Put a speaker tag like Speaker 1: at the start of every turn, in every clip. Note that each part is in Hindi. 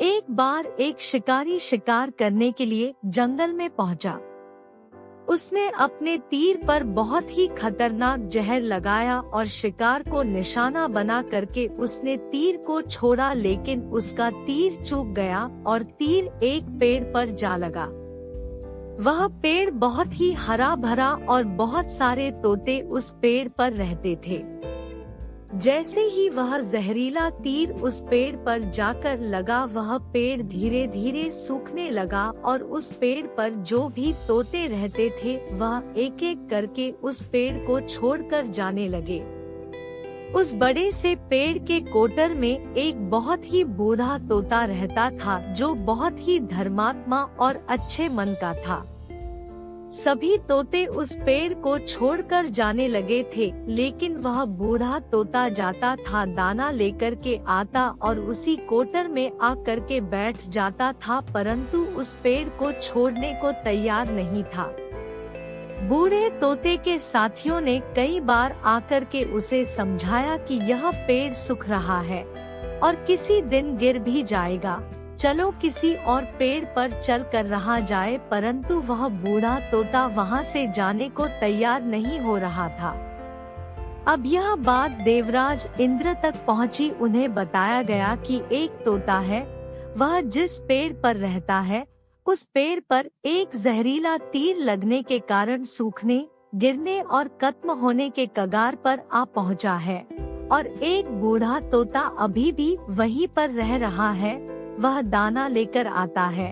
Speaker 1: एक बार एक शिकारी शिकार करने के लिए जंगल में पहुंचा। उसने अपने तीर पर बहुत ही खतरनाक जहर लगाया और शिकार को निशाना बना करके उसने तीर को छोड़ा, लेकिन उसका तीर चूक गया और तीर एक पेड़ पर जा लगा। वह पेड़ बहुत ही हरा भरा और बहुत सारे तोते उस पेड़ पर रहते थे। जैसे ही वह जहरीला तीर उस पेड़ पर जाकर लगा, वह पेड़ धीरे धीरे सूखने लगा और उस पेड़ पर जो भी तोते रहते थे वह एक एक करके उस पेड़ को छोड़कर जाने लगे। उस बड़े से पेड़ के कोटर में एक बहुत ही बूढ़ा तोता रहता था जो बहुत ही धर्मात्मा और अच्छे मन का था। सभी तोते उस पेड़ को छोड़कर जाने लगे थे, लेकिन वह बूढ़ा तोता जाता था, दाना लेकर के आता और उसी कोटर में आकर के बैठ जाता था, परंतु उस पेड़ को छोड़ने को तैयार नहीं था। बूढ़े तोते के साथियों ने कई बार आकर के उसे समझाया कि यह पेड़ सूख रहा है और किसी दिन गिर भी जाएगा, चलो किसी और पेड़ पर चल कर रहा जाए, परंतु वह बूढ़ा तोता वहां से जाने को तैयार नहीं हो रहा था। अब यह बात देवराज इंद्र तक पहुंची। उन्हें बताया गया कि एक तोता है, वह जिस पेड़ पर रहता है उस पेड़ पर एक जहरीला तीर लगने के कारण सूखने, गिरने और खत्म होने के कगार पर आ पहुंचा है और एक बूढ़ा तोता अभी भी वहीं पर रह रहा है। वह दाना लेकर आता है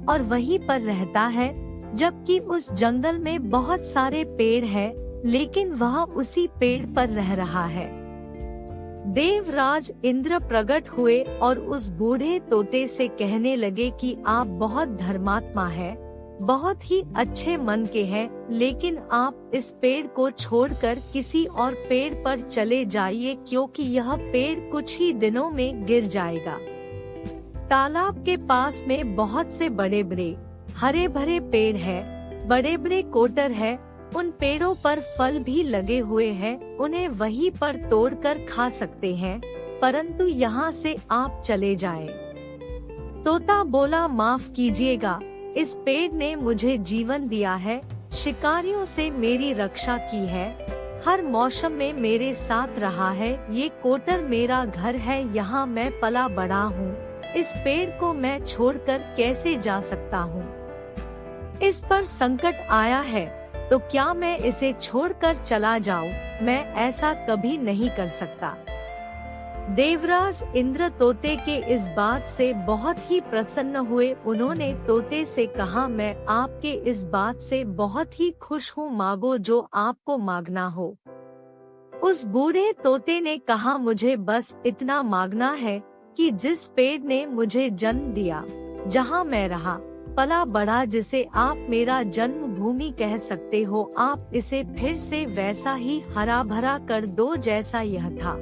Speaker 1: और वहीं पर रहता है, जबकि उस जंगल में बहुत सारे पेड़ हैं, लेकिन वह उसी पेड़ पर रह रहा है। देवराज इंद्र प्रकट हुए और उस बूढ़े तोते से कहने लगे कि आप बहुत धर्मात्मा हैं, बहुत ही अच्छे मन के हैं, लेकिन आप इस पेड़ को छोड़कर किसी और पेड़ पर चले जाइए, क्योंकि यह पेड़ कुछ ही दिनों में गिर जाएगा। तालाब के पास में बहुत से बड़े बड़े हरे भरे पेड़ हैं, बड़े बड़े कोटर हैं, उन पेड़ों पर फल भी लगे हुए हैं, उन्हें वहीं पर तोड़कर खा सकते हैं, परंतु यहाँ से आप चले जाएं। तोता बोला, माफ कीजिएगा, इस पेड़ ने मुझे जीवन दिया है, शिकारियों से मेरी रक्षा की है, हर मौसम में मेरे साथ रहा है, ये कोटर मेरा घर है, यहाँ मैं पला बड़ा हूँ, इस पेड़ को मैं छोड़कर कैसे जा सकता हूँ? इस पर संकट आया है तो क्या मैं इसे छोड़कर चला जाऊँ? मैं ऐसा कभी नहीं कर सकता। देवराज इंद्र तोते के इस बात से बहुत ही प्रसन्न हुए। उन्होंने तोते से कहा, मैं आपके इस बात से बहुत ही खुश हूँ, मांगो जो आपको मांगना हो। उस बूढ़े तोते ने कहा, मुझे बस इतना मांगना है कि जिस पेड़ ने मुझे जन्म दिया, जहाँ मैं रहा पला बड़ा, जिसे आप मेरा जन्मभूमि कह सकते हो, आप इसे फिर से वैसा ही हरा भरा कर दो जैसा यह था।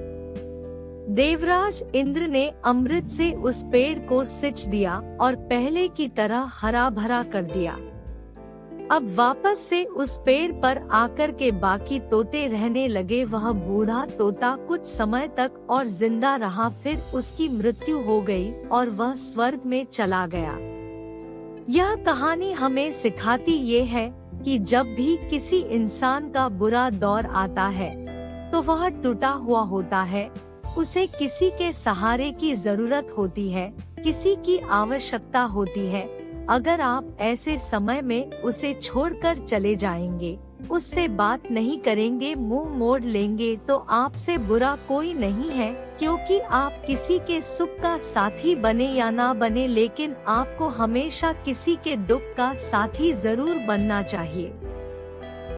Speaker 1: देवराज इंद्र ने अमृत से उस पेड़ को सिंच दिया और पहले की तरह हरा भरा कर दिया। अब वापस से उस पेड़ पर आकर के बाकी तोते रहने लगे। वह बूढ़ा तोता कुछ समय तक और जिंदा रहा, फिर उसकी मृत्यु हो गई और वह स्वर्ग में चला गया। यह कहानी हमें सिखाती ये है कि जब भी किसी इंसान का बुरा दौर आता है तो वह टूटा हुआ होता है, उसे किसी के सहारे की जरूरत होती है, किसी की आवश्यकता होती है। अगर आप ऐसे समय में उसे छोड़कर चले जाएंगे, उससे बात नहीं करेंगे, मुंह मोड़ लेंगे, तो आपसे बुरा कोई नहीं है, क्योंकि आप किसी के सुख का साथी बने या ना बने, लेकिन आपको हमेशा किसी के दुख का साथी जरूर बनना चाहिए।